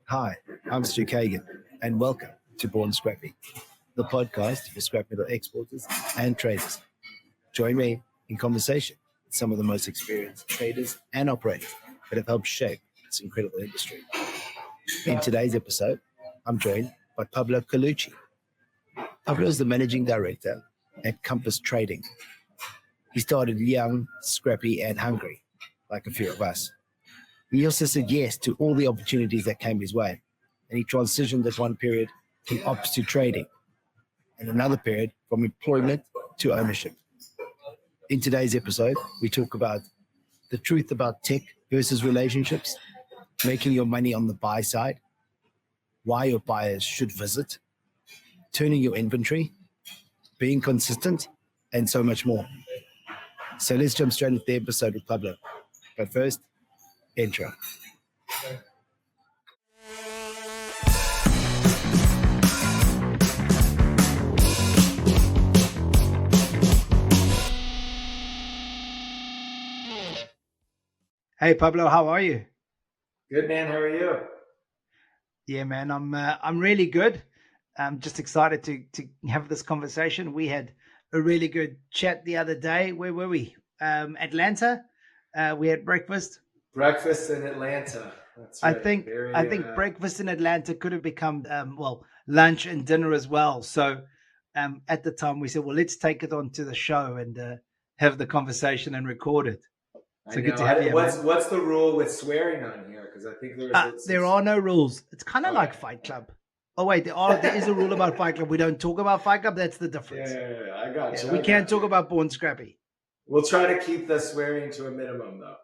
Hi, I'm Stu Kagan, and welcome to Born Scrappy, the podcast for scrap metal exporters and traders. Join me in conversation with some of the most experienced traders and operators that have helped shape this incredible industry. In today's episode, I'm joined by Pablo Colucci. Pablo is the managing director at Compass Trading. He started young, scrappy, and hungry, like a few of us. He also said yes to all the opportunities that came his way, and he transitioned at one period from ops to trading, and another period from employment to ownership. In today's episode, we talk about the truth about tech versus relationships, making your money on the buy side, why your buyers should visit, turning your inventory, being consistent, and so much more. So let's jump straight into the episode with Pablo. But first, intro. Hey Pablo, how are you? Good, man. How are you? Yeah, man, I'm really good. I'm just excited to have this conversation. We had a really good chat the other day. Where were we? Atlanta. We had breakfast. Breakfast in Atlanta. That's right. I think breakfast in Atlanta could have become lunch and dinner as well. So at the time we said, well, let's take it on to the show and have the conversation and record it. So good to have you. What's the rule with swearing on here? Because I think there are no rules. It's kind of like Fight Club. Oh wait, there is a rule about Fight Club. We don't talk about Fight Club. That's the difference. Yeah, I got you. We can't talk about Born Scrappy. We'll try to keep the swearing to a minimum, though.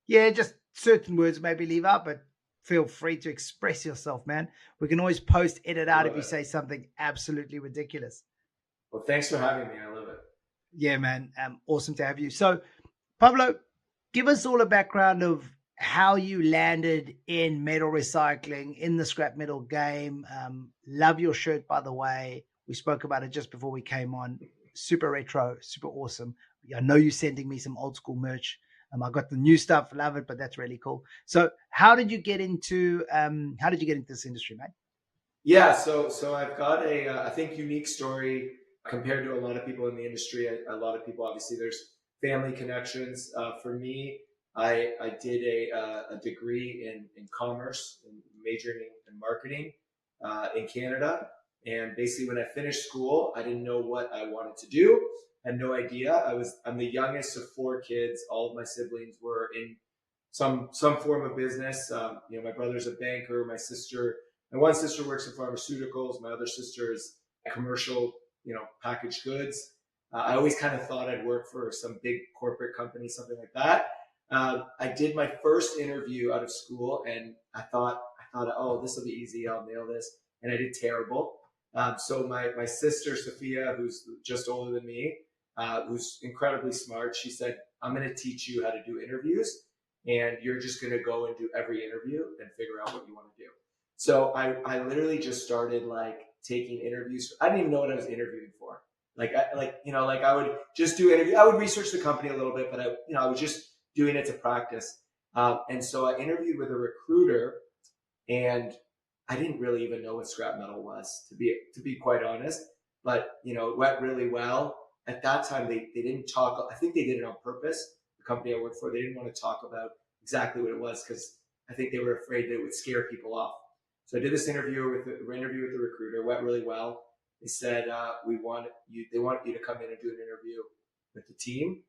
Yeah, just certain words maybe leave out, but feel free to express yourself, man. We can always edit out if you say something absolutely ridiculous. Well, thanks for having me. I love it. Yeah, man. Awesome to have you. So, Pablo, give us all a background of how you landed in metal recycling, in the scrap metal game. Love your shirt, by the way. We spoke about it just before we came on. Super retro, super awesome. I know you're sending me some old school merch. I got the new stuff, love it, but that's really cool. So how did you get into this industry, mate? Yeah, so I've got I think unique story compared to a lot of people in the industry. A lot of people, obviously, there's family connections. For me, I did a degree in commerce, majoring in marketing in Canada. And basically, when I finished school, I didn't know what I wanted to do. Had no idea. I'm the youngest of four kids. All of my siblings were in some form of business. My brother's a banker. My one sister works in pharmaceuticals. My other sister is commercial, packaged goods. I always kind of thought I'd work for some big corporate company, something like that. I did my first interview out of school, and I thought, oh, this will be easy. I'll nail this, and I did terrible. So my sister Sophia, who's just older than me, who's incredibly smart, she said, I'm going to teach you how to do interviews, and you're just going to go and do every interview and figure out what you want to do. So I literally just started taking interviews. I didn't even know what I was interviewing for. I would just do interview. I would research the company a little bit, but I was just doing it to practice. And so I interviewed with a recruiter, and I didn't really even know what scrap metal was, to be quite honest. But it went really well. At that time, they didn't talk. I think they did it on purpose. The company I worked for, they didn't want to talk about exactly what it was because I think they were afraid that it would scare people off. So I did this interview with the recruiter. It went really well. They said they want you to come in and do an interview with the team.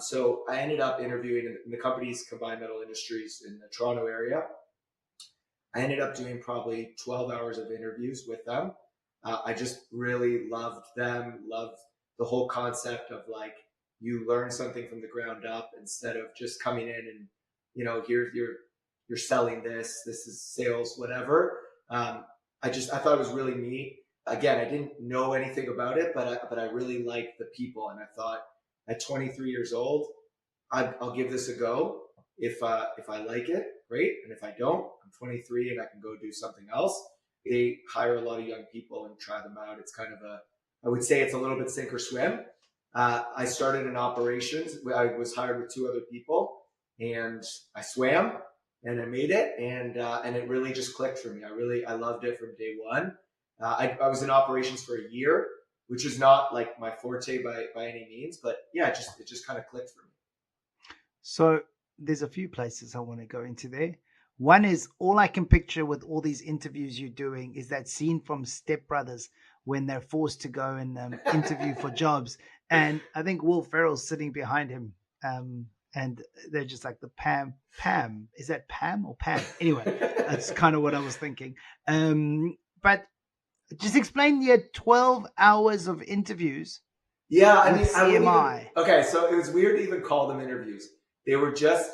So I ended up interviewing in the company's combined metal industries in the Toronto area. I ended up doing probably 12 hours of interviews with them. I just really loved them, loved the whole concept of you learn something from the ground up instead of just coming in and, you're selling this is sales, whatever. I thought it was really neat. Again, I didn't know anything about it, but I really liked the people. And I thought at 23 years old, I'll give this a go. If I like it, great. And if I don't, I'm 23 and I can go do something else. They hire a lot of young people and try them out. It's kind of I would say it's a little bit sink or swim. I started in operations. I was hired with two other people, and I swam. and I made it, and it really just clicked for me. I loved it from day one. I was in operations for a year, which is not like my forte by any means, but yeah, it just kind of clicked for me. So there's a few places I want to go into there. One is all I can picture with all these interviews you're doing is that scene from Step Brothers when they're forced to go and interview for jobs. And I think Will Ferrell's sitting behind him. And they're just like the Pam. Is that Pam or Pam? Anyway, that's kind of what I was thinking. But just explain the 12 hours of interviews. Yeah, I mean, CMI. Okay, so it was weird to even call them interviews. They were just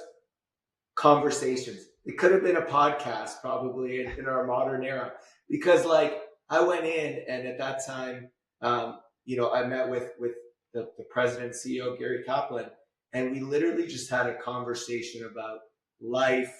conversations. It could have been a podcast probably in our modern era, because like I went in, and at that time, I met with the president, CEO, Gary Kaplan, and we literally just had a conversation about life,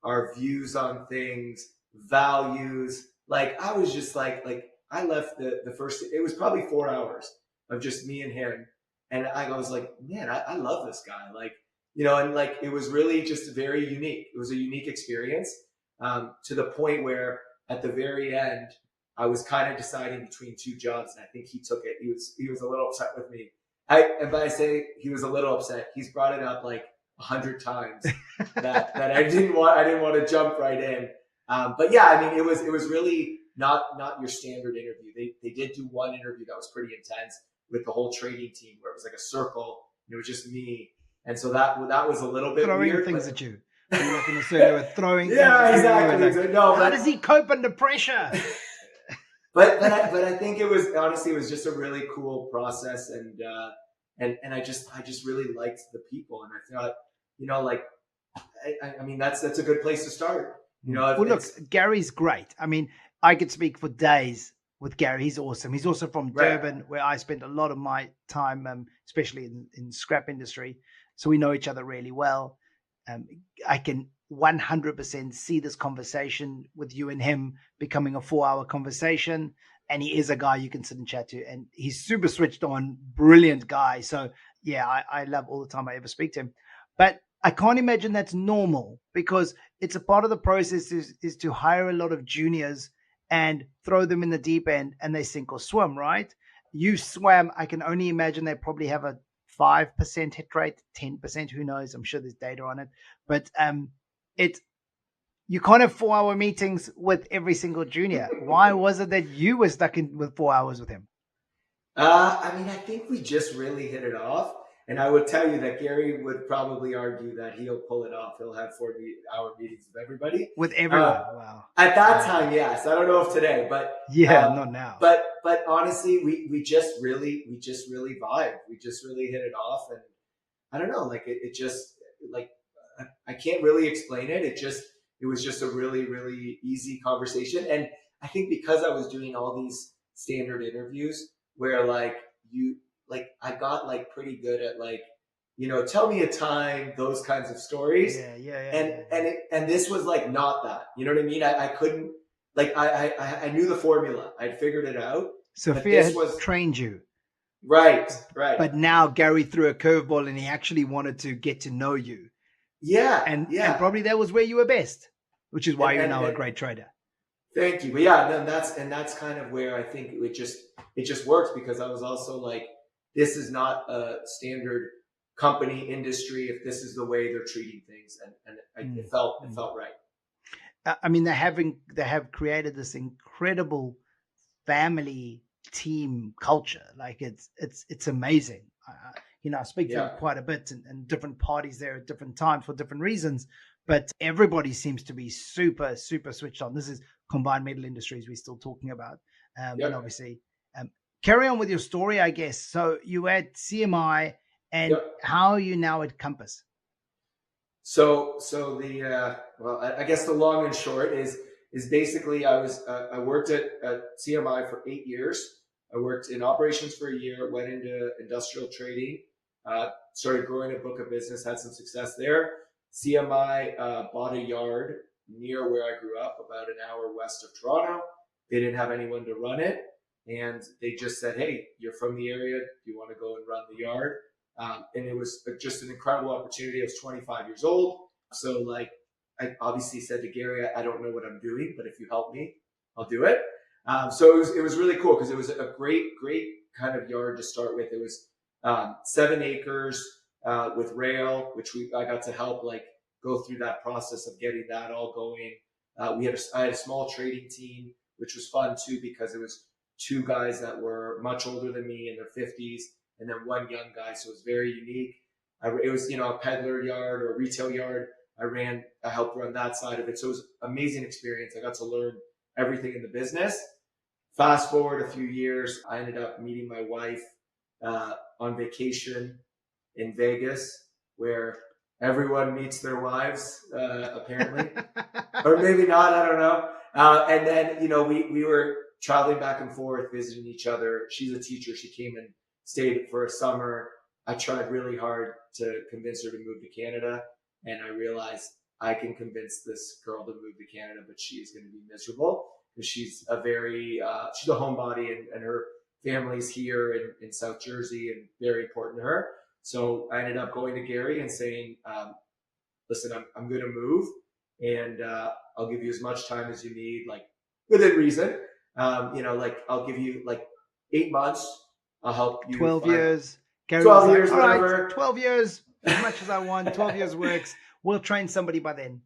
our views on things, values. Like I was just like I left the first, it was probably 4 hours of just me and him. And I was like, man, I love this guy. Like, and like, it was really just very unique. It was a unique experience, to the point where at the very end, I was kind of deciding between two jobs, and I think he took it. He was a little upset with me. And by I say he was a little upset, he's brought it up like 100 times that I didn't want to jump right in. But yeah, I mean, it was really not your standard interview. They did do one interview that was pretty intense with the whole trading team, where it was like a circle, and it was just me. And so that was a little bit throwing weird. Things at you. You're not going to say they were throwing. Yeah, exactly. Like, no, how does he cope under pressure? but I think it was just a really cool process, and I just really liked the people, and I thought, I mean that's a good place to start. Well, look, Gary's great. I mean, I could speak for days with Gary. He's awesome. He's also from Durban, where I spent a lot of my time, especially in scrap industry. So we know each other really well. I can 100% see this conversation with you and him becoming a 4-hour conversation. And he is a guy you can sit and chat to. And he's super switched on, brilliant guy. So yeah, I love all the time I ever speak to him. But I can't imagine that's normal, because it's a part of the process is to hire a lot of juniors and throw them in the deep end, and they sink or swim, right? You swam, I can only imagine they probably have a 5% hit rate, 10%, who knows? I'm sure there's data on it. But you can't have 4-hour meetings with every single junior. Why was it that you were stuck in with 4 hours with him? I mean, I think we just really hit it off. And I would tell you that Gary would probably argue that he'll pull it off. He'll have 40-hour meetings with everybody. With everyone, wow. At that time, yes. I don't know if today, but not now. But honestly, we just really vibed. We just really hit it off, and I don't know, like it just, like, I can't really explain it. It was just a really, really easy conversation. And I think because I was doing all these standard interviews where I got like pretty good at tell me a time, those kinds of stories. And this was like not that, you know what I mean? I couldn't, I knew the formula. I'd figured it out. Sophia had trained you. Right. But now Gary threw a curveball, and he actually wanted to get to know you. Yeah. And probably that was where you were best, which is why you're now a great trader. Thank you. But yeah, no, that's kind of where I think it just works, because I was also like, this is not a standard company industry if this is the way they're treating things, and it felt right. I mean, they have created this incredible family team culture. Like it's amazing. I speak to them quite a bit, and different parties there at different times for different reasons, but everybody seems to be super, super switched on. This is combined metal industries we're still talking about. And obviously, carry on with your story, I guess. So you were at CMI, and how are you now at Compass? So the I guess the long and short is basically I worked at CMI for 8 years. I worked in operations for a year, went into industrial trading, started growing a book of business, had some success there. CMI bought a yard near where I grew up, about an hour west of Toronto. They didn't have anyone to run it, and they just said, "Hey, you're from the area. Do you want to go and run the yard?" And it was just an incredible opportunity. I was 25 years old, so I obviously said to Gary, I don't know what I'm doing, but if you help me, I'll do it. So it was really cool because it was a great kind of yard to start with. It was 7 acres with rail, which I got to help like go through that process of getting that all going. I had a small trading team, which was fun too because it was 2 guys that were much older than me in their 50s, and then 1 young guy. So it was very unique. It was a peddler yard or a retail yard. I helped run that side of it. So it was an amazing experience. I got to learn everything in the business. Fast forward a few years, I ended up meeting my wife on vacation in Vegas, where everyone meets their wives, apparently, or maybe not. I don't know. And then, we were traveling back and forth, visiting each other. She's a teacher. She came and stayed for a summer. I tried really hard to convince her to move to Canada. And I realized I can convince this girl to move to Canada, but she is going to be miserable because she's a homebody and her family's here in South Jersey and very important to her. So I ended up going to Gary and saying, listen, I'm going to move and I'll give you as much time as you need, like within reason. I'll give you like 8 months. I'll help you. 12 years. Gary 12 years, whatever. Right, 12 years, as much as I want. 12 years works. We'll train somebody by then.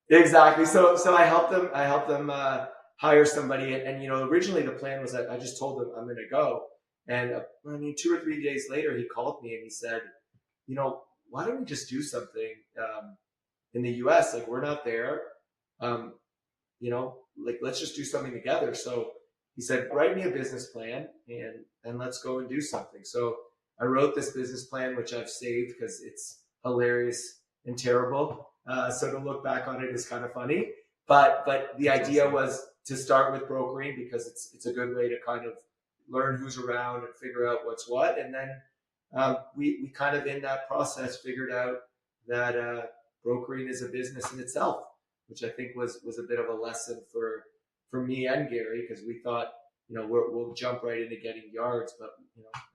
Exactly. So I helped them hire somebody. And originally the plan was that I just told them I'm going to go. And 2 or 3 days later, he called me and he said, why don't we just do something in the US? Like, we're not there. Let's just do something together. So he said, write me a business plan and let's go and do something. So I wrote this business plan, which I've saved because it's hilarious and terrible. So to look back on it is kind of funny. But the idea was to start with brokering because it's a good way to kind of learn who's around and figure out what's what. And then we kind of in that process figured out that brokering is a business in itself, which I think was a bit of a lesson for me and Gary, because we thought, we'll jump right into getting yards, but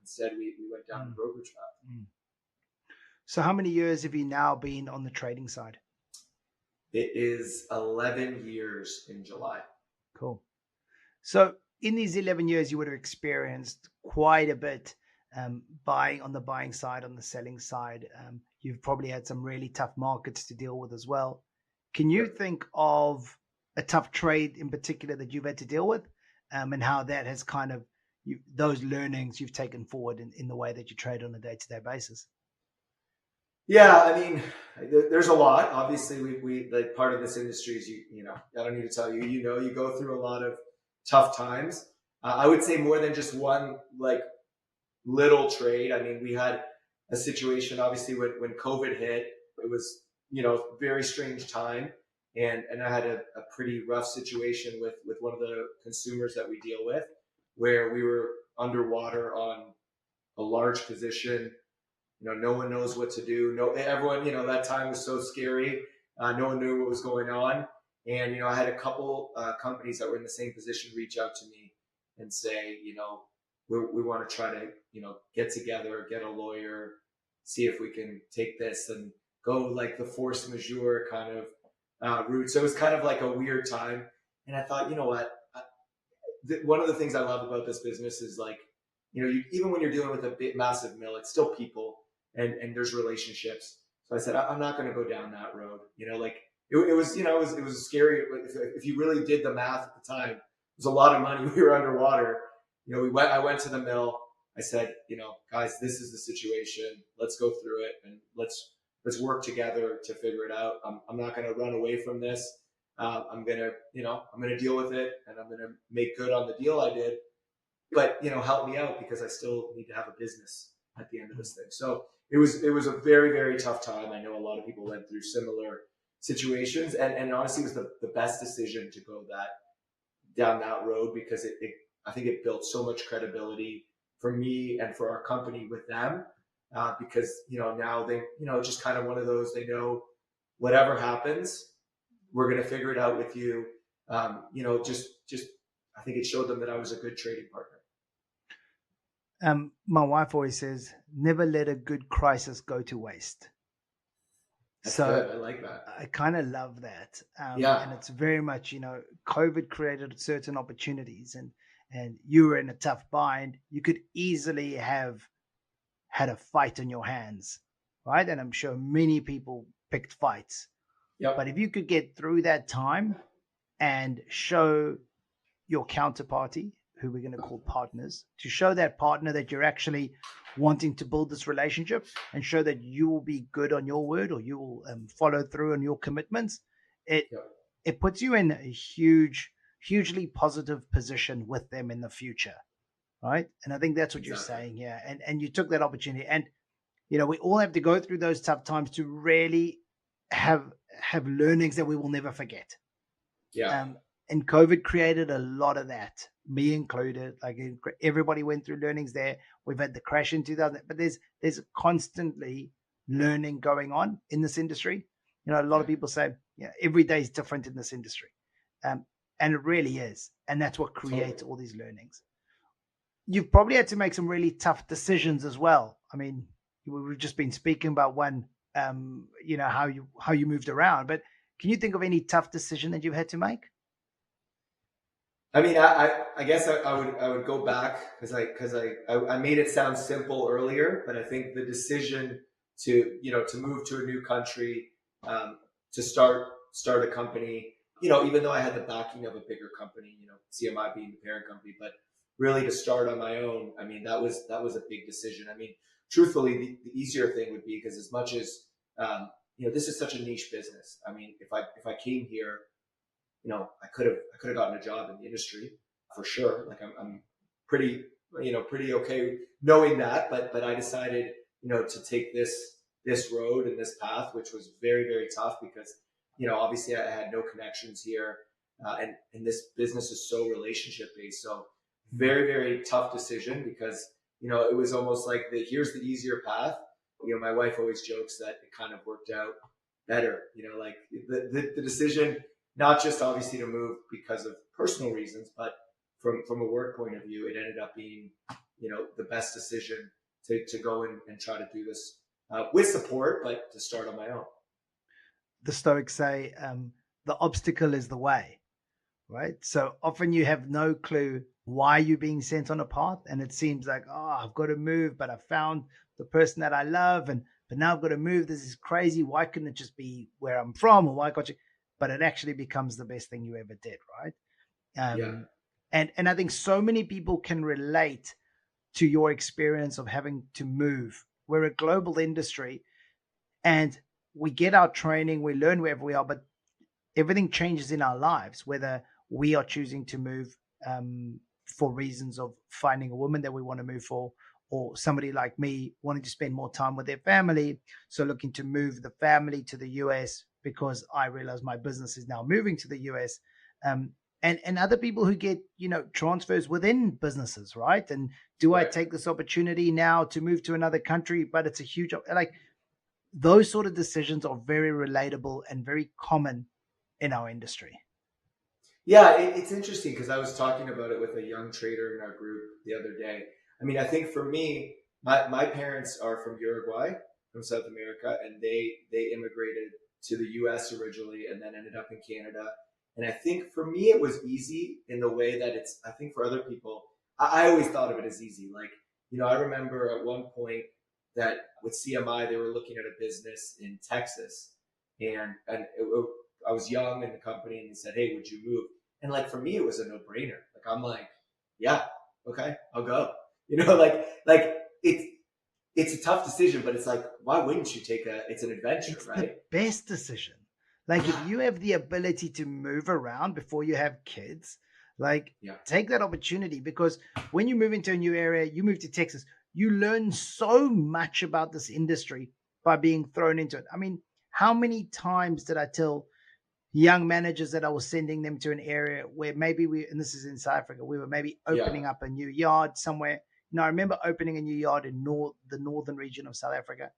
instead we went down the brokerage path. So how many years have you now been on the trading side? It is 11 years in July. Cool. So in these 11 years, you would have experienced quite a bit buying on the buying side, on the selling side. You've probably had some really tough markets to deal with as well. Can you think of a tough trade in particular that you've had to deal with and how that has kind of, those learnings you've taken forward in the way that you trade on a day-to-day basis? Yeah, I mean, there's a lot. Obviously, we like part of this industry is I don't need to tell you. You go through a lot of tough times. I would say more than just one like little trade. I mean, we had a situation obviously when COVID hit. It was very strange time, and I had a pretty rough situation with one of the consumers that we deal with, where we were underwater on a large position. No one knows what to do. Everyone, that time was so scary. No one knew what was going on. And, I had a couple companies that were in the same position reach out to me and say, we want to try to, get together, get a lawyer, see if we can take this and go like the force majeure kind of route. So it was kind of like a weird time. And I thought, what? One of the things I love about this business is like, even when you're dealing with a massive mill, it's still people. And there's relationships. So I said, I'm not going to go down that road. It was scary. If you really did the math at the time, it was a lot of money. We were underwater. I went to the mill. I said, guys, this is the situation. Let's go through it and let's work together to figure it out. I'm not going to run away from this. I'm going to deal with it and I'm going to make good on the deal I did. But, help me out because I still need to have a business at the end of this thing. So it was a very, very tough time. I know a lot of people went through similar situations, and honestly, it was the best decision to go down that road because I think it built so much credibility for me and for our company with them because now they just kind of one of those, they know whatever happens, we're going to figure it out with you. Just I think it showed them that I was a good trading partner. My wife always says, never let a good crisis go to waste. That's So good. I like that. I kind of love that. Yeah. And it's very much, COVID created certain opportunities, and you were in a tough bind. You could easily have had a fight on your hands, right? And I'm sure many people picked fights. But Yep. if you could get through that time and show your counterparty, who we're going to call partners, to show that partner that you're actually wanting to build this relationship and show that you will be good on your word, or you will follow through on your commitments, it Yep. it puts you in a hugely positive position with them in the future, right? And I think that's what you're Exactly. saying here. And you took that opportunity, and we all have to go through those tough times to really have learnings that we will never forget. Yeah. And COVID created a lot of that, me included. Like everybody went through learnings there. We've had the crash in 2000, but there's constantly learning going on in this industry. A lot of people say, every day is different in this industry, and it really is, and that's what creates all these learnings. You've probably had to make some really tough decisions as well. I mean, we've just been speaking about one, how you moved around, but can you think of any tough decision that you've had to make? I mean, I guess I would go back because I made it sound simple earlier, but I think the decision to move to a new country, to start a company, even though I had the backing of a bigger company, CMI being the parent company, but really to start on my own, I mean, that was a big decision. I mean, truthfully, the easier thing would be, because as much as this is such a niche business. I mean, if I came here, I could have gotten a job in the industry for sure. Like I'm pretty okay knowing that, but I decided, to take this road and this path, which was very, very tough because, obviously I had no connections here. And this business is so relationship based. So very, very tough decision because, it was almost like here's the easier path. My wife always jokes that it kind of worked out better, like the decision, not just obviously to move because of personal reasons, but from a work point of view, it ended up being, the best decision to go and try to do this with support, but to start on my own. The Stoics say the obstacle is the way, right? So often you have no clue why you're being sent on a path, and it seems like, I've got to move, but I found the person that I love, but now I've got to move. This is crazy. Why couldn't it just be where I'm from, or why can't you? But it actually becomes the best thing you ever did, right? Yeah. And I think so many people can relate to your experience of having to move. We're a global industry, and we get our training, we learn wherever we are, but everything changes in our lives, whether we are choosing to move for reasons of finding a woman that we want to move for, or somebody like me wanting to spend more time with their family, so looking to move the family to the US because I realize my business is now moving to the US. And other people who get, transfers within businesses, right? And do I take this opportunity now to move to another country? But it's a huge, like, those sort of decisions are very relatable and very common in our industry. Yeah, it's interesting because I was talking about it with a young trader in our group the other day. I mean, I think for me, my parents are from Uruguay, from South America, and they immigrated to the US originally and then ended up in Canada. And I think for me, it was easy in the way that I think for other people, I always thought of it as easy. Like, I remember at one point that with CMI, they were looking at a business in Texas, and I was young in the company, and they said, "Hey, would you move?" And like for me, it was a no-brainer. Like I'm like, "Yeah, okay, I'll go." Like it's a tough decision, but it's like, why wouldn't you take it's an adventure, It's right? the best decision. Like if you have the ability to move around before you have kids, like take that opportunity, because when you move into a new area, you move to Texas, you learn so much about this industry by being thrown into it. I mean, how many times did I tell young managers that I was sending them to an area where maybe and this is in South Africa, we were maybe opening up a new yard somewhere. I remember opening a new yard in the northern region of South Africa,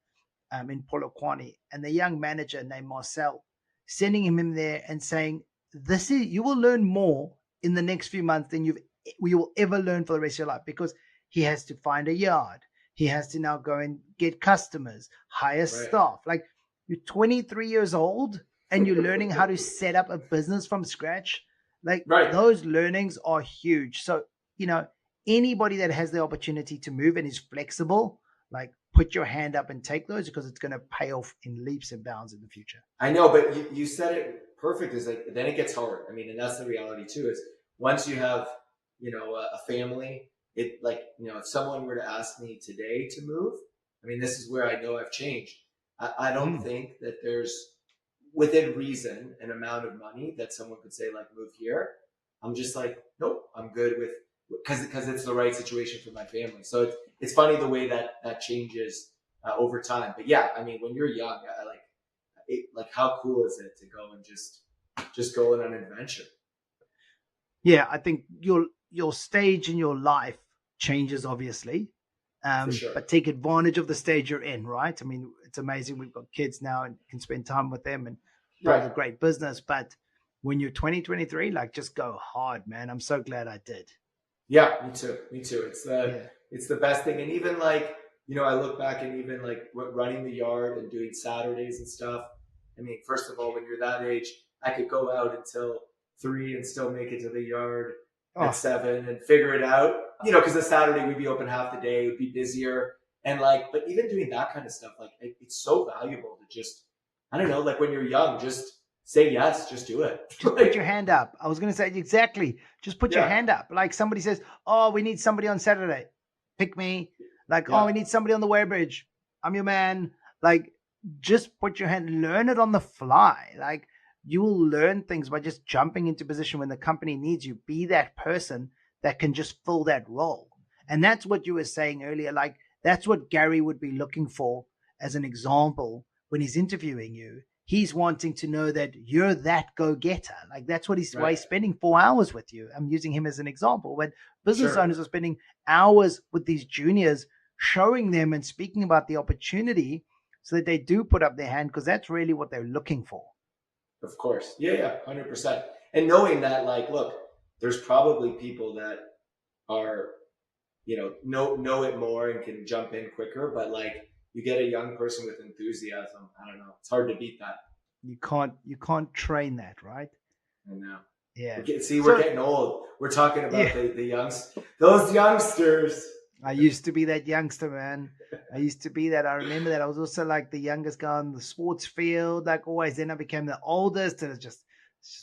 in Polokwane, and the young manager named Marcel, sending him in there and saying, you will learn more in the next few months than you will ever learn for the rest of your life, because he has to find a yard. He has to now go and get customers, hire staff. Like, You're 23 years old and you're learning how to set up a business from scratch. Like Right. those learnings are huge. So, anybody that has the opportunity to move and is flexible, like put your hand up and take those, because it's going to pay off in leaps and bounds in the future. I know, but you said it perfect. Is like, then it gets hard. I mean, and that's the reality too, is once you have, a family, it like, if someone were to ask me today to move, I mean, this is where I know I've changed. I don't think that there's, within reason, an amount of money that someone could say like, move here. I'm just like, nope, I'm good with, because it's the right situation for my family. So it's funny the way that changes over time. But yeah, I mean, when you're young, like how cool is it to go and just go on an adventure? Yeah, I think your stage in your life changes, obviously. For sure. But take advantage of the stage you're in, right? I mean, it's amazing. We've got kids now and can spend time with them and build a great business. But when you're 23, like just go hard, man. I'm so glad I did. Yeah, me too. It's the best thing. And even like, I look back and even like running the yard and doing Saturdays and stuff. I mean, first of all, when you're that age, I could go out until 3 and still make it to the yard at 7 and figure it out, because a Saturday we'd be open half the day, it would be busier. And like, but even doing that kind of stuff, like it's so valuable to just, I don't know, like when you're young, just say yes, just do it. Just put your hand up. I was going to say exactly. Just put your hand up. Like somebody says, oh, we need somebody on Saturday. Pick me. Like, oh, we need somebody on the weighbridge. I'm your man. Like, just put your hand, learn it on the fly. Like, you will learn things by just jumping into position when the company needs you. Be that person that can just fill that role. And that's what you were saying earlier. Like, that's what Gary would be looking for as an example when he's interviewing you. He's wanting to know that you're that go-getter. Like, that's what why he's spending 4 hours with you. I'm using him as an example. When business owners are spending hours with these juniors, showing them and speaking about the opportunity so that they do put up their hand, because that's really what they're looking for. Of course. Yeah, 100%. And knowing that, like, look, there's probably people that are, know it more and can jump in quicker, but like you get a young person with enthusiasm. I don't know. It's hard to beat that. You can't train that, right? I know. Yeah. We're getting old. We're talking about those youngsters. I used to be that youngster, man. I used to be that. I remember that. I was also like the youngest guy on the sports field, like always. Then I became the oldest, and it's just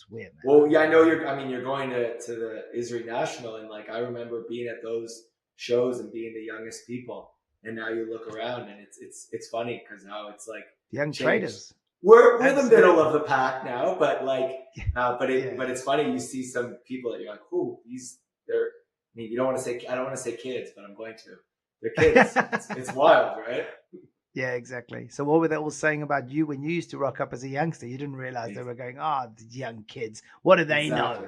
weird, man. Well, yeah, I know you're going to the Israel National, and like I remember being at those shows and being the youngest people. And now you look around, and it's funny because now it's like young traders. We're the middle of the pack now, but like, but it's funny. You see some people that you're like, "Ooh, they're." I mean, I don't want to say kids, but I'm going to. They're kids. it's wild, right? Yeah, exactly. So what were they all saying about you when you used to rock up as a youngster? You didn't realize they were going, the young kids. What do they know?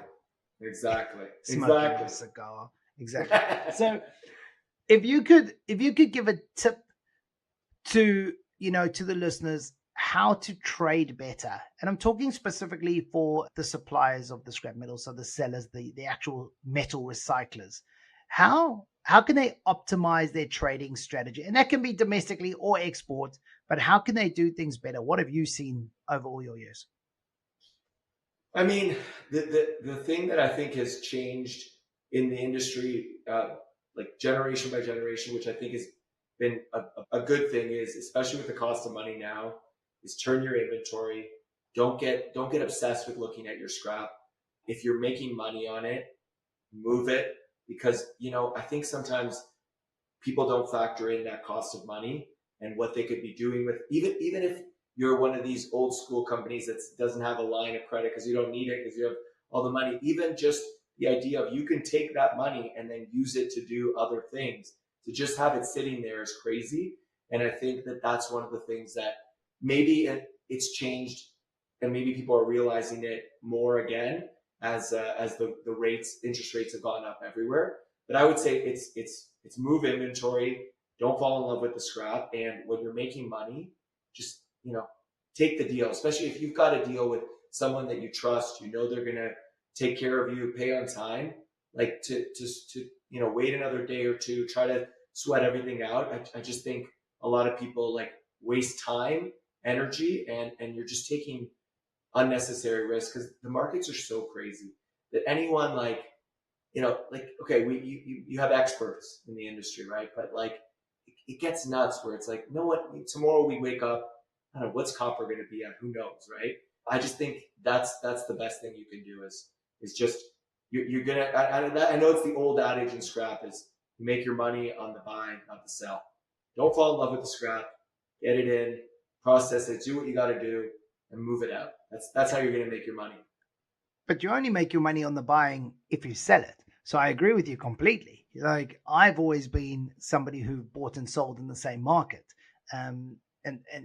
Exactly. Smoking a cigar. Exactly. So if you could give a tip to the listeners how to trade better, and I'm talking specifically for the suppliers of the scrap metal, so the sellers, the actual metal recyclers, how can they optimize their trading strategy? And that can be domestically or export, but how can they do things better? What have you seen over all your years? I mean, the thing that I think has changed in the industry, like generation by generation, which I think has been a good thing, is especially with the cost of money now, is turn your inventory. Don't get obsessed with looking at your scrap. If you're making money on it, move it, because I think sometimes people don't factor in that cost of money and what they could be doing with, even if you're one of these old school companies that doesn't have a line of credit because you don't need it because you have all the money. Even just the idea of you can take that money and then use it to do other things, to just have it sitting there is crazy. And I think that that's one of the things that maybe it's changed, and maybe people are realizing it more again as the interest rates have gone up everywhere. But I would say it's move inventory. Don't fall in love with the scrap. And when you're making money, just take the deal, especially if you've got a deal with someone that you trust, they're going to take care of you, pay on time, like to wait another day or two, try to sweat everything out. I just think a lot of people like waste time energy, and you're just taking unnecessary risk because the markets are so crazy that anyone like, okay, you have experts in the industry, right? But like, it gets nuts where it's like, you know what? Tomorrow we wake up, I don't know, what's copper going to be at? Who knows, right? I just think that's the best thing you can do is just you're gonna. I know it's the old adage in scrap is you make your money on the buy, not the sell. Don't fall in love with the scrap. Get it in, process it, do what you got to do, and move it out. That's how you're going to make your money. But you only make your money on the buying if you sell it. So I agree with you completely. Like I've always been somebody who bought and sold in the same market. And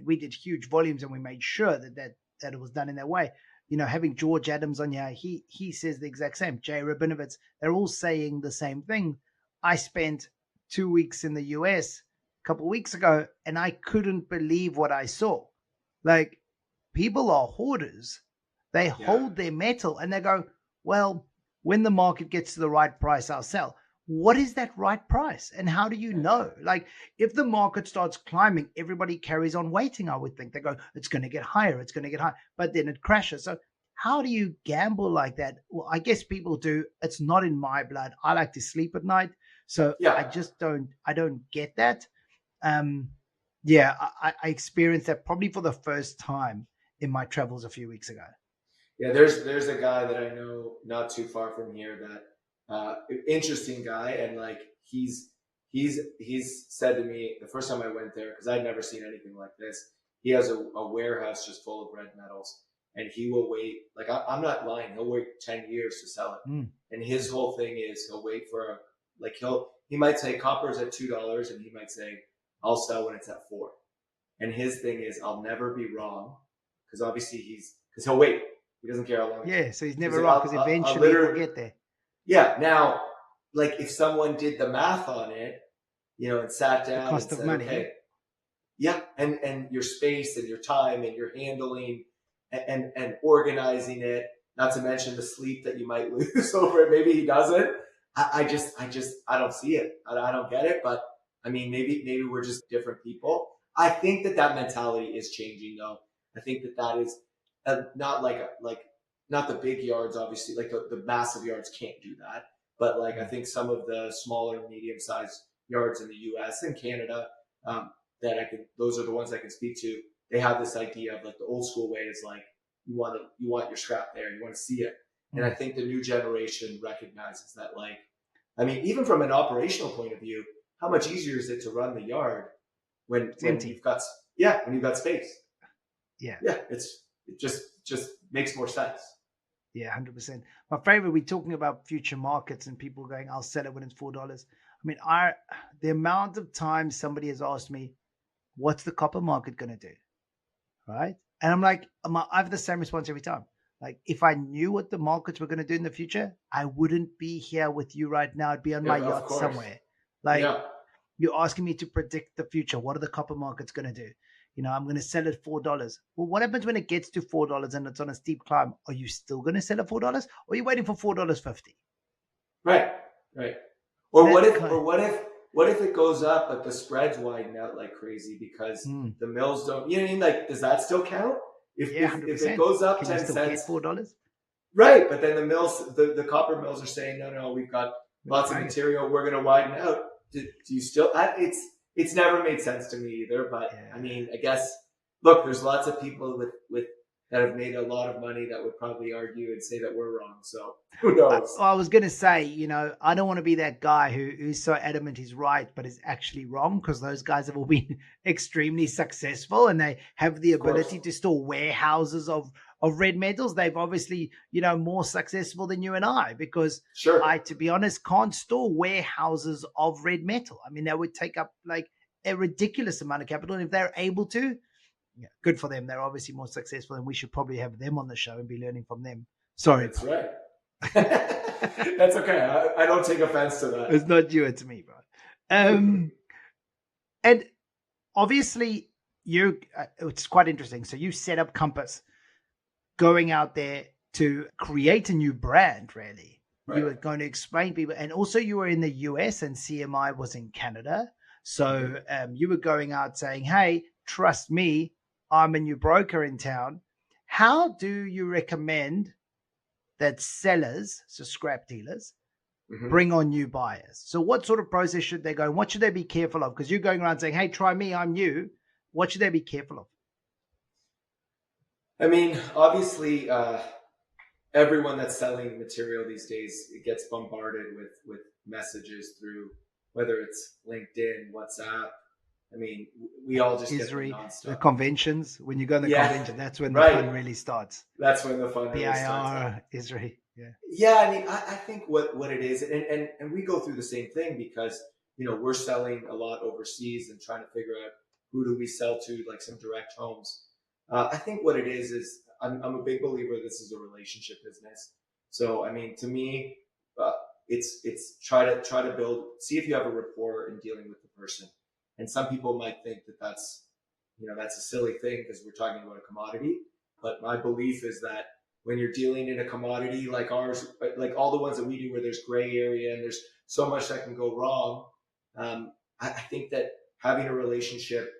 we did huge volumes and we made sure that it was done in that way. Having George Adams on here, he says the exact same. Jay Rabinovitz, they're all saying the same thing. I spent 2 weeks in the US a couple of weeks ago and I couldn't believe what I saw. Like people are hoarders. They hold their metal and they go, well, when the market gets to the right price, I'll sell. What is that right price? And how do you know? Like if the market starts climbing, everybody carries on waiting, I would think. They go, it's going to get higher. It's going to get higher. But then it crashes. So how do you gamble like that? Well, I guess people do. It's not in my blood. I like to sleep at night. So I just don't get that. I experienced that probably for the first time in my travels a few weeks ago. Yeah, there's a guy that I know not too far from here that interesting guy, and like he's said to me the first time I went there, because I'd never seen anything like this. He has a warehouse just full of red metals, and he will wait. Like I'm not lying, he'll wait 10 years to sell it. And his whole thing is he'll wait for he might say copper's at $2, and he might say I'll sell when it's at $4. And his thing is I'll never be wrong, because obviously because he'll wait. He doesn't care how long. Yeah, so he's never wrong because eventually he'll get there. Yeah. Now, like if someone did the math on it, and sat down the cost and of said, money. okay, and your space and your time and your handling and organizing it, not to mention the sleep that you might lose over it. Maybe he doesn't. I don't see it. I don't get it. But I mean, maybe we're just different people. I think that mentality is changing though. I think that is not not the big yards, obviously, like the massive yards can't do that. But like, I think some of the smaller, medium-sized yards in the US and Canada, those are the ones I can speak to. They have this idea of like the old school way is like, you want your scrap there, you want to see it. And I think the new generation recognizes that, like, I mean, even from an operational point of view, how much easier is it to run the yard when you've got space? Yeah. Yeah. It just makes more sense. Yeah, 100%. My favorite, we're talking about future markets and people going, I'll sell it when it's $4. I mean, the amount of times somebody has asked me, what's the copper market going to do? Right? And I'm like, I have the same response every time. Like, if I knew what the markets were going to do in the future, I wouldn't be here with you right now. I'd be on my yacht somewhere. Like, you're asking me to predict the future. What are the copper markets going to do? I'm going to sell it $4. Well, what happens when it gets to $4 and it's on a steep climb? Are you still going to sell it $4? Or are you waiting for $4.50? Right. Or what if it goes up, but the spreads widen out like crazy because the mills don't, you know what I mean? Like, does that still count? If it goes up 10 cents, $4? Right. But then the mills, the copper mills are saying, no, we've got lots of material. We're going to widen out. Do you still, it's never made sense to me either. But I mean, I guess, look, there's lots of people with that have made a lot of money that would probably argue and say that we're wrong. So who knows? I was going to say, I don't want to be that guy who's so adamant he's right, but is actually wrong, because those guys have all been extremely successful and they have the ability to store warehouses of red metals. They've obviously, more successful than you and I, because I, to be honest, can't store warehouses of red metal. I mean, that would take up like a ridiculous amount of capital. And if they're able to, good for them. They're obviously more successful, and we should probably have them on the show and be learning from them. Sorry. That's right. That's okay. I don't take offense to that. It's not you, it's me, bro. And obviously, it's quite interesting. So you set up Compass, going out there to create a new brand, really. Right. You were going to explain people, and also you were in the US and CMI was in Canada. So you were going out saying, hey, trust me, I'm a new broker in town. How do you recommend that sellers, so scrap dealers, bring on new buyers? So what sort of process should they go? And what should they be careful of? Because you're going around saying, hey, try me, I'm new. What should they be careful of? I mean, obviously, everyone that's selling material these days, it gets bombarded with messages through, whether it's LinkedIn, WhatsApp. I mean, we all just get them nonstop. The conventions, when you go to the convention, that's when the right. fun really starts. That's when the fun really starts. BIR, Isri. Yeah. Yeah, I mean, I think what it is, and we go through the same thing because, we're selling a lot overseas and trying to figure out who do we sell to, like some direct homes. I think what it is I'm a big believer this is a relationship business. So, I mean, to me, it's try to build, see if you have a rapport in dealing with the person. And some people might think that that's a silly thing because we're talking about a commodity. But my belief is that when you're dealing in a commodity like ours, like all the ones that we do where there's gray area and there's so much that can go wrong, I think that having a relationship,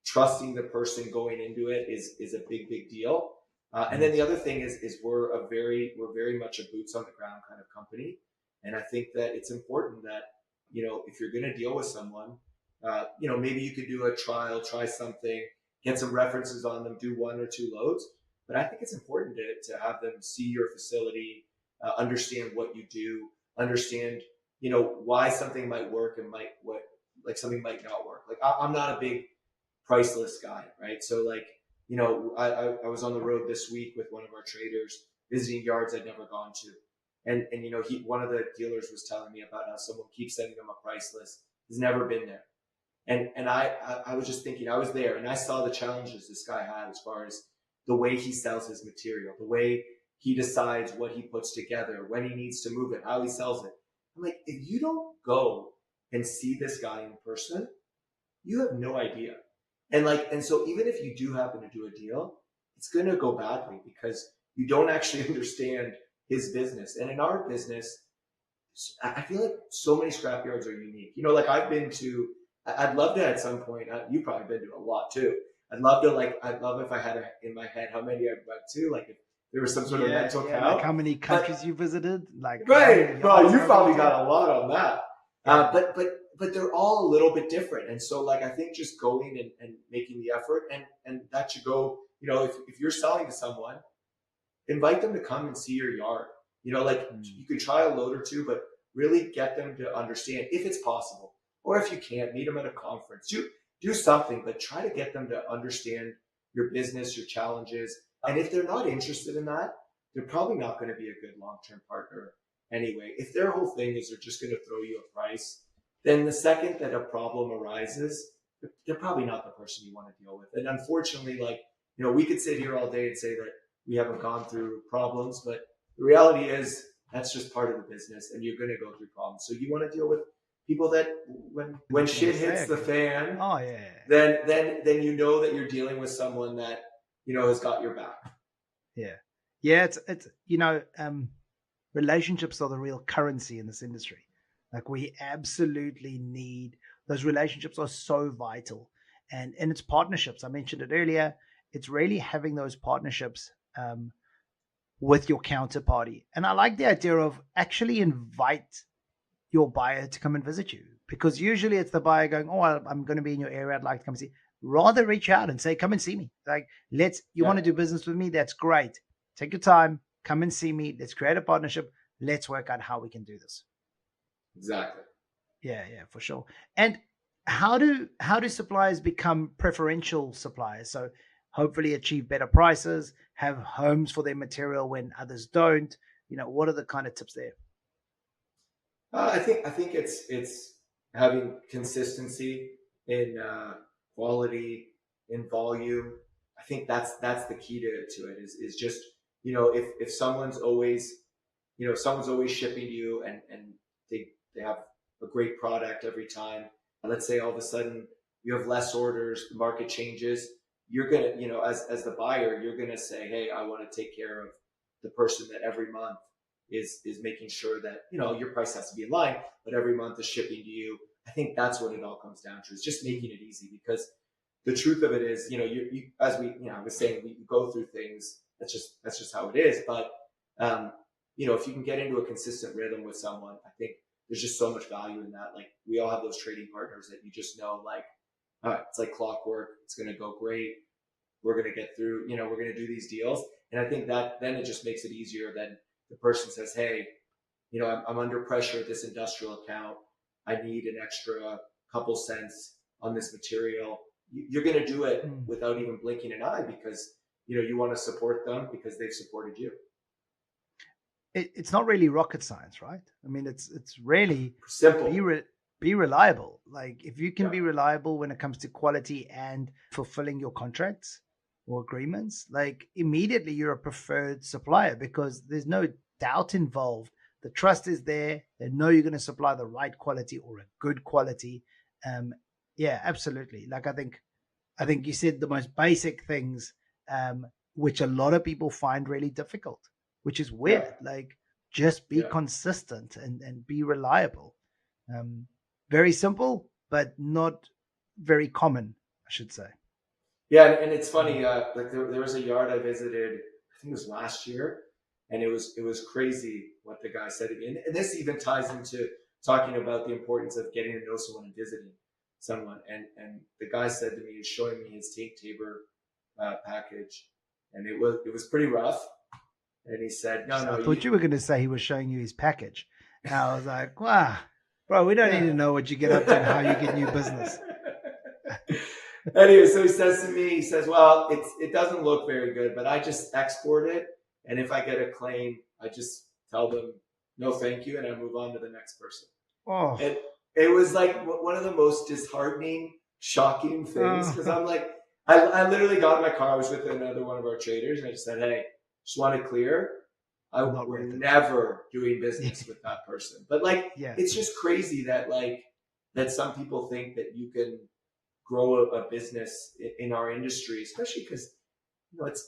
trusting the person going into it is a big deal. And then the other thing is we're very much a boots on the ground kind of company. And I think that it's important that, if you're going to deal with someone, maybe you could do a trial, try something, get some references on them, do 1 or 2 loads. But I think it's important to have them see your facility, understand what you do, understand, why something might work and something might not work. Like I'm not a big priceless guy, right? So like, I was on the road this week with one of our traders visiting yards I'd never gone to. And one of the dealers was telling me about how someone keeps sending him a price list. He's never been there. And I was just thinking, I was there and I saw the challenges this guy had as far as the way he sells his material, the way he decides what he puts together, when he needs to move it, how he sells it. I'm like, if you don't go and see this guy in person, you have no idea. And so even if you do happen to do a deal, it's going to go badly because you don't actually understand his business. And in our business, I feel like so many scrapyards are unique. Like I'd love to at some point, you've probably been to a lot too. I'd love if I had in my head how many I've went to, like if there was some sort of mental count. Like how many countries you visited? Like right. Well, you probably got a lot on that. But they're all a little bit different. And so like, I think just going and making the effort and that should go, if you're selling to someone, invite them to come and see your yard. You could try a load or 2, but really get them to understand if it's possible. Or if you can't, meet them at a conference. Do something, but try to get them to understand your business, your challenges. And if they're not interested in that, they're probably not going to be a good long-term partner anyway. If their whole thing is they're just going to throw you a price, then the second that a problem arises, they're probably not the person you want to deal with. And unfortunately, we could sit here all day and say that we haven't gone through problems, but the reality is that's just part of the business and you're going to go through problems. So you want to deal with people that when shit hits the fan, then that you're dealing with someone that, has got your back. Yeah. It's relationships are the real currency in this industry. Like we absolutely need those relationships are so vital. And it's partnerships. I mentioned it earlier. It's really having those partnerships with your counterparty. And I like the idea of actually invite your buyer to come and visit you, because usually it's the buyer going, oh, I'm going to be in your area. I'd like to come see. Rather reach out and say, come and see me. Like, you want to do business with me? That's great. Take your time, come and see me. Let's create a partnership. Let's work out how we can do this. Exactly. Yeah, for sure. And how do suppliers become preferential suppliers? So hopefully achieve better prices, have homes for their material when others don't. What are the kind of tips there? I think it's having consistency in quality, in volume. I think that's the key to it is just, if someone's always shipping to you and they have a great product every time. Let's say all of a sudden you have less orders, the market changes. You're going to, as the buyer, you're going to say, hey, I want to take care of the person that every month is making sure that, your price has to be in line, but every month is shipping to you. I think that's what it all comes down to, is just making it easy, because the truth of it is, you as we, I was saying, we go through things. That's just how it is. But, if you can get into a consistent rhythm with someone, I think there's just so much value in that. Like, we all have those trading partners that you just know, like, it's like clockwork. It's going to go great. We're going to get through, we're going to do these deals. And I think that then it just makes it easier. Then the person says, hey, I'm under pressure at this industrial account. I need an extra couple cents on this material. You're going to do it without even blinking an eye because, you want to support them because they've supported you. It's not really rocket science, right? I mean, it's really simple. Be reliable. Like, if you can be reliable when it comes to quality and fulfilling your contracts or agreements, like, immediately you're a preferred supplier because there's no doubt involved. The trust is there. They know you're going to supply the right quality or a good quality. Yeah, absolutely. Like, I think you said the most basic things, which a lot of people find really difficult, which is weird. Like, just be consistent and be reliable. Very simple, but not very common, I should say. Yeah, and it's funny. Like there was a yard I visited, I think it was last year, and it was crazy what the guy said to me. And this even ties into talking about the importance of getting to know someone and visiting someone. And the guy said to me, he's showing me his tape tabor package, and it was pretty rough. And he said, "No, I thought you were going to say he was showing you his package." And I was like, "Wow, bro, we don't need to know what you get up to and how you get new business." Anyway, so he says to me, he says, "Well, it doesn't look very good, but I just export it, and if I get a claim, I just tell them no, thank you, and I move on to the next person." Oh, and it was like one of the most disheartening, shocking things because I'm like, I literally got in my car. I was with another one of our traders, and I just said, "Hey, just want to clear. We're never doing business with that person." But like, it's just crazy that that some people think that you can grow a business in our industry, especially because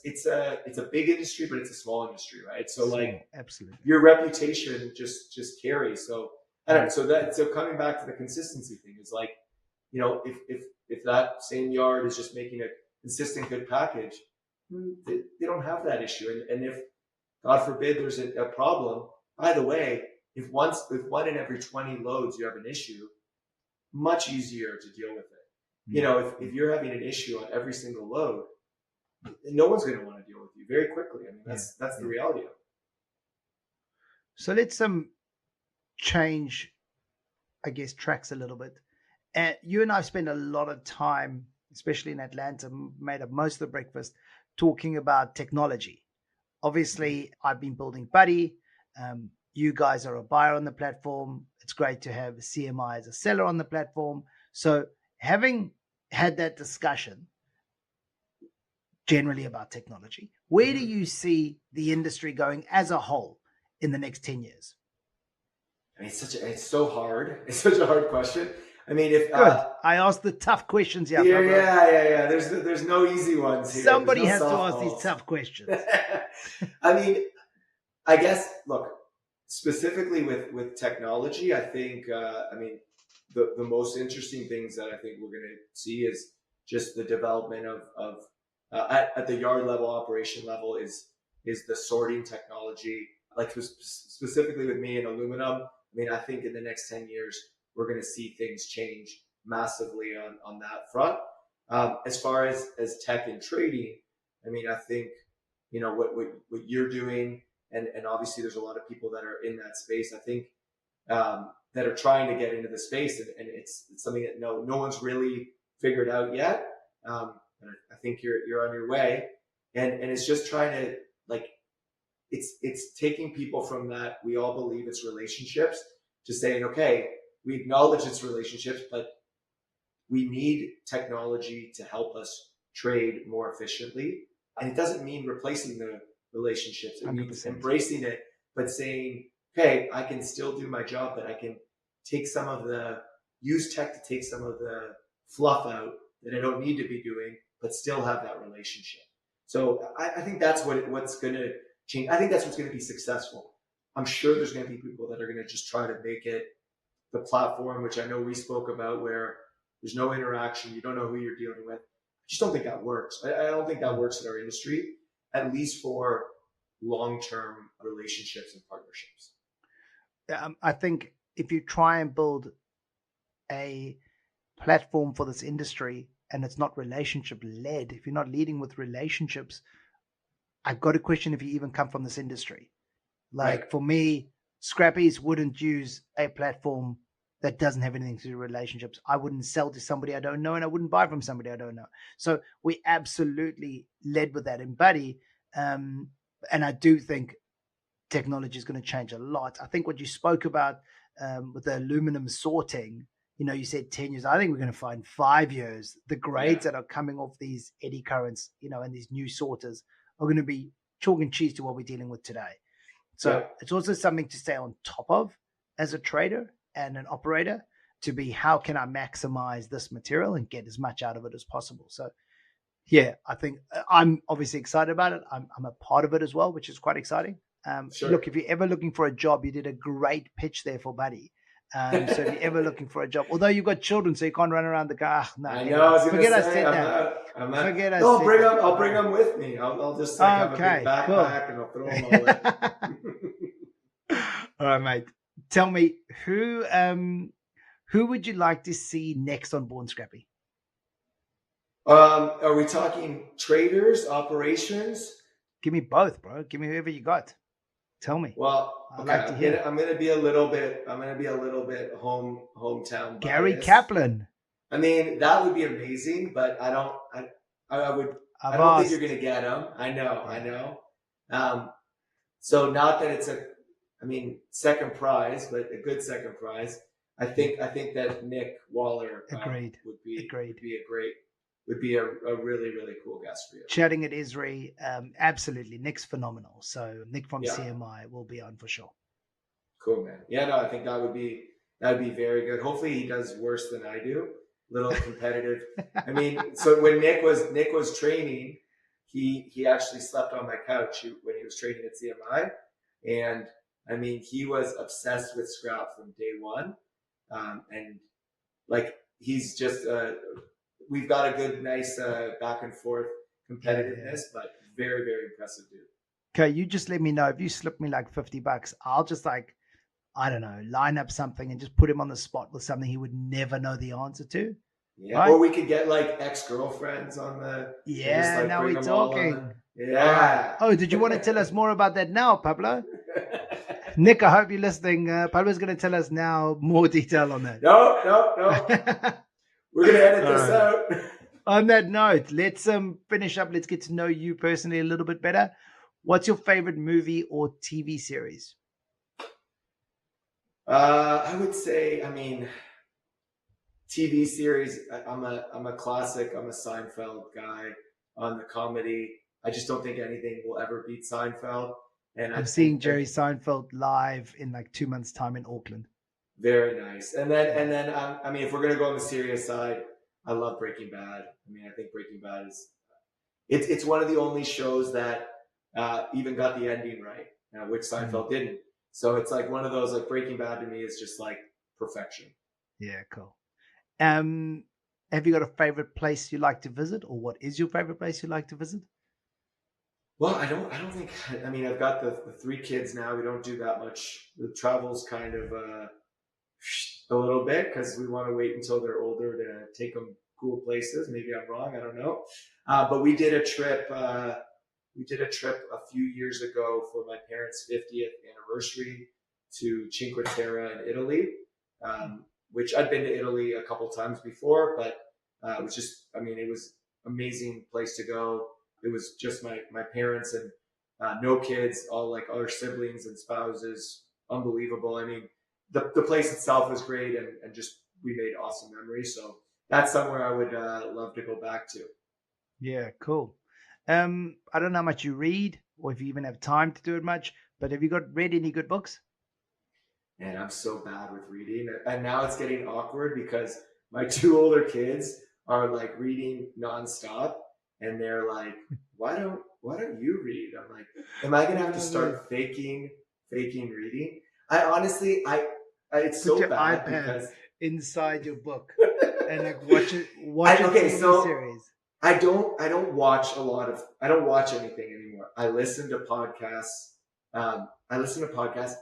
it's a big industry, but it's a small industry, right? So like, absolutely, your reputation just carries. So I don't know. So coming back to the consistency thing is like, if that same yard is just making a consistent good package, they don't have that issue. And if, God forbid, there's a problem, by the way, if one in every 20 loads you have an issue, much easier to deal with it. If you're having an issue on every single load, no one's going to want to deal with you very quickly. I mean, that's the reality of it. So let's change, I guess, tracks a little bit. And you and I spend a lot of time, especially in Atlanta, made up most of the breakfast, talking about technology. Obviously, I've been building Buddy. You guys are a buyer on the platform. It's great to have CMI as a seller on the platform. So having had that discussion generally about technology, where do you see the industry going as a whole in the next 10 years? I mean, it's so hard. It's such a hard question. I mean, if good, I asked the tough questions here. Yeah. There's no easy ones here. Somebody has to ask these tough questions. I mean, I guess, look, specifically with technology, I think, the most interesting things that I think we're going to see is just the development of at the yard level, operation level is the sorting technology. Like specifically with me in aluminum, I mean, I think in the next 10 years, we're going to see things change massively on that front. As far as tech and trading, I mean, I think, what you're doing, and obviously there's a lot of people that are in that space, I think, that are trying to get into the space, and it's something that no one's really figured out yet. And I think you're on your way, and it's just trying to, like, it's taking people from that we all believe it's relationships to saying, okay, we acknowledge it's relationships, but we need technology to help us trade more efficiently. And it doesn't mean replacing the relationships. It 100%. Means embracing it, but saying, okay, I can still do my job, but I can use tech to take some of the fluff out that I don't need to be doing, but still have that relationship. So I think that's what's going to change. I think that's what's going to be successful. I'm sure there's going to be people that are going to just try to make it the platform, which I know we spoke about, where there's no interaction. You don't know who you're dealing with. just don't think that works. I don't think that works in our industry, at least for long-term relationships and partnerships. I think if you try and build a platform for this industry and it's not relationship led, if you're not leading with relationships, I've got to question if you even come from this industry. Like for me, Scrappies wouldn't use a platform that doesn't have anything to do with relationships. I wouldn't sell to somebody I don't know, and I wouldn't buy from somebody I don't know. So we absolutely led with that in Buddy. And I do think technology is going to change a lot. I think what you spoke about with the aluminum sorting, you said 10 years. I think we're going to find 5 years. The grades that are coming off these eddy currents, and these new sorters are going to be chalk and cheese to what we're dealing with today. So it's also something to stay on top of as a trader and an operator, to be, how can I maximize this material and get as much out of it as possible? So yeah, I think I'm obviously excited about it. I'm a part of it as well, which is quite exciting. Look, if you're ever looking for a job, you did a great pitch there for Buddy. So if you're ever looking for a job, although you've got children, so you can't run around the car. No, I know. I was forget I say, said that. I'm not. Forget I no, said I'll bring them with me. I'll just have a big backpack and I'll throw them all in. All right, mate. Tell me, who would you like to see next on Born Scrappy? Are we talking traders, operations? Give me both, bro. Give me whoever you got. Tell me. Well, okay, I'm gonna be a little bit hometown biased. Gary Kaplan. I mean, that would be amazing, but I don't think you're gonna get him. I know. So not that it's second prize, but a good second prize. I think that Nick Waller would be a really, really cool guest for you. Chatting at Esri, absolutely. Nick's phenomenal. So Nick from CMI will be on for sure. Cool, man. Yeah, no, I think that would be very good. Hopefully he does worse than I do. Little competitive. So when Nick was training, he actually slept on my couch when he was training at CMI. And he was obsessed with scrap from day one. And like, he's just, we've got a good, nice back and forth competitiveness, but very, very impressive dude. Okay, you just let me know if you slip me like $50. I'll just line up something and just put him on the spot with something he would never know the answer to. Yeah, right? Or we could get like ex-girlfriends on the. Yeah, now we're talking. Yeah. Oh, did you want to tell us more about that now, Pablo? Nick, I hope you're listening. Pablo's going to tell us now more detail on that. No. We're going to edit this out. On that note, let's finish up. Let's get to know you personally a little bit better. What's your favorite movie or TV series? I would say, TV series. I'm a classic. I'm a Seinfeld guy on the comedy. I just don't think anything will ever beat Seinfeld. And I'm seeing Jerry Seinfeld live in like 2 months' time in Auckland. Very nice. And then if we're gonna go on the serious side, I love Breaking Bad. I think Breaking Bad is it's one of the only shows that even got the ending right, which Seinfeld didn't. So it's like one of those, like, Breaking Bad to me is just like perfection. Yeah, cool. Have you got a favorite place you like to visit, or what is your favorite place you like to visit? Well, I don't think. I've got the 3 kids now. We don't do that much. The travel's kind of a little bit because we want to wait until they're older to take them cool places. Maybe I'm wrong. I don't know. But we did a trip. A few years ago for my parents' 50th anniversary to Cinque Terre in Italy, which I'd been to Italy a couple times before, but it was just, it was an amazing place to go. It was just my parents and no kids, all like our siblings and spouses. Unbelievable. The place itself was great, and just we made awesome memories. So that's somewhere I would love to go back to. Yeah, cool. I don't know how much you read, or if you even have time to do it much, but have you read any good books? Man, I'm so bad with reading, and now it's getting awkward because my 2 older kids are like reading nonstop, and they're like, why don't you read? I'm like, am I gonna have to start faking reading? I honestly, it's so bad iPad because inside your book and like watch it. Okay, so series. I don't watch I don't watch anything anymore. I listen to podcasts. I listen to podcasts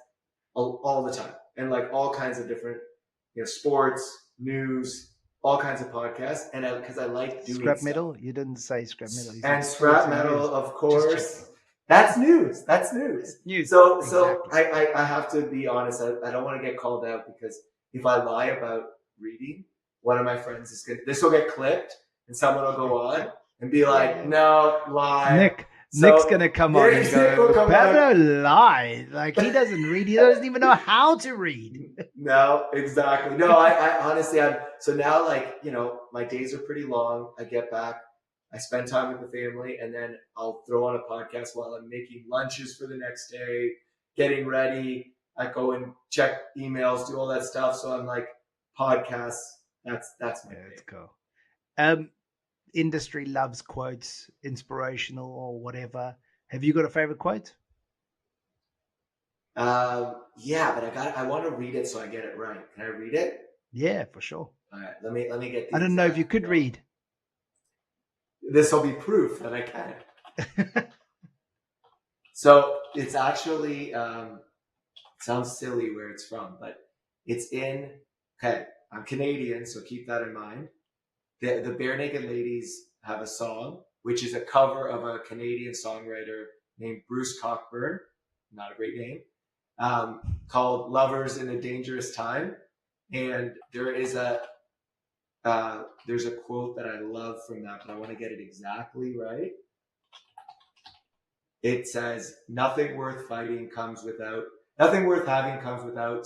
all the time, and like all kinds of different, sports, news, all kinds of podcasts. And because I like doing Scrap stuff. metal? You didn't say scrap metal. You And said sports scrap metal, news. of course. That's news. That's news. News. So Exactly. I have to be honest. I don't want to get called out, because if I lie about reading, one of my friends this will get clipped, and someone will go on and be like, "No, lie." Nick's gonna come on and go, Pablo lied. Like, he doesn't read. He doesn't even know how to read. No, exactly. No, I honestly, so now, like, my days are pretty long. I get back, I spend time with the family, and then I'll throw on a podcast while I'm making lunches for the next day, getting ready. I go and check emails, do all that stuff. So I'm like, podcasts. That's my thing. That's cool. Industry loves quotes, inspirational or whatever. Have you got a favorite quote? Yeah, but I want to read it so I get it right. Can I read it? Yeah, for sure. All right, let me get. I don't know if you could read. This will be proof that I can. So it's actually sounds silly where it's from, but it's in. Okay, I'm Canadian, so keep that in mind. The Bare Naked Ladies have a song, which is a cover of a Canadian songwriter named Bruce Cockburn, not a great name, called "Lovers in a Dangerous Time," and there's a quote that I love from that, but I want to get it exactly right. It says, nothing worth having comes without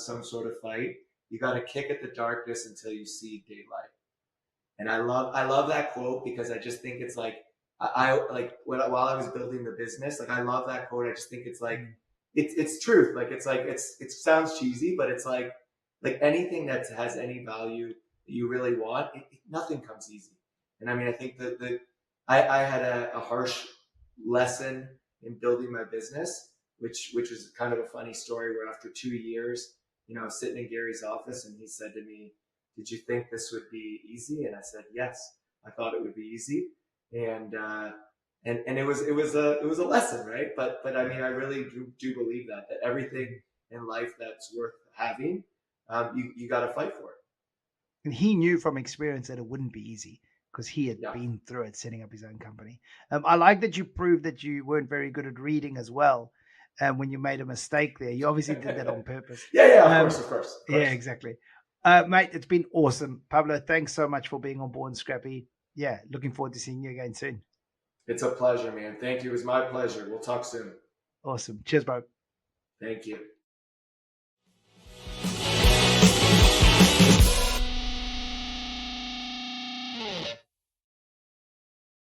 some sort of fight. You got to kick at the darkness until you see daylight." And I love that quote, because I just think it's like, I while I was building the business, like, I love that quote. I just think it's like, it's truth. Like, it sounds cheesy, but it's like anything that has any value that you really want, nothing comes easy. And I mean, I think that I had a harsh lesson in building my business, which was kind of a funny story, where after 2 years, I was sitting in Gary's office, and he said to me, "Did you think this would be easy?" And I said, "Yes, I thought it would be easy." And it was a lesson, right? But I mean, I really do believe that everything in life that's worth having, you got to fight for it. And he knew from experience that it wouldn't be easy, because he had been through it, setting up his own company. I like that you proved that you weren't very good at reading as well. And when you made a mistake there, you obviously did that on purpose. Of course. Yeah, exactly. Mate, it's been awesome. Pablo, thanks so much for being on Born Scrappy. Yeah, looking forward to seeing you again soon. It's a pleasure, man. Thank you. It was my pleasure. We'll talk soon. Awesome. Cheers, bro. Thank you.